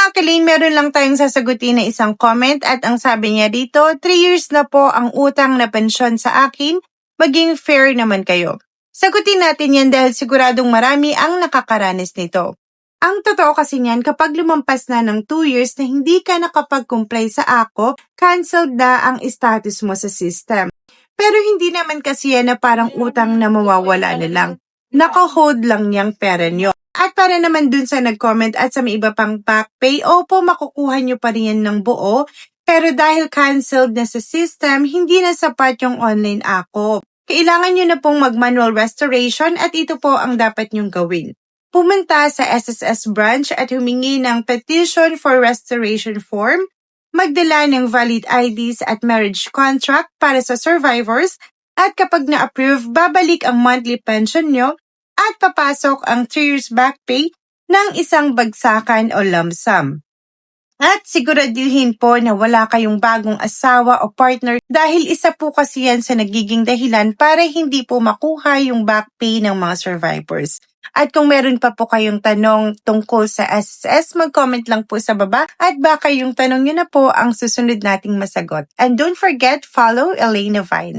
mga Kalin, meron lang tayong sasagutin na isang comment at ang sabi niya dito, 3 years na po ang utang na pensyon sa akin, maging fair naman kayo. Sagutin natin yan dahil siguradong marami ang nakakaranas nito. Ang totoo kasi niyan, kapag lumampas na ng 2 years na hindi ka nakapag-comply sa AKOP, canceled na ang status mo sa system. Pero hindi naman kasi yan na parang utang na mawawala na lang. Naka-hold lang niyang pera niyo. At para naman dun sa nag-comment at sa may iba pang back pay, opo, makukuha niyo pa rin yan ng buo. Pero dahil canceled na sa system, hindi na sapat yung online AKOP. Kailangan niyo na pong mag-manual restoration at ito po ang dapat niyong gawin. Pumunta sa SSS branch at humingi ng petition for restoration form, magdala ng valid IDs at marriage contract para sa survivors, at kapag na-approve, babalik ang monthly pension nyo at papasok ang 3 years back pay ng isang bagsakan o lump sum. At siguraduhin po na wala kayong bagong asawa o partner dahil isa po kasi yan sa nagiging dahilan para hindi po makuha yung back pay ng mga survivors. At kung meron pa po kayong tanong tungkol sa SSS, mag-comment lang po sa baba at baka yung tanong nyo na po ang susunod nating masagot. And don't forget, follow Elena Vine.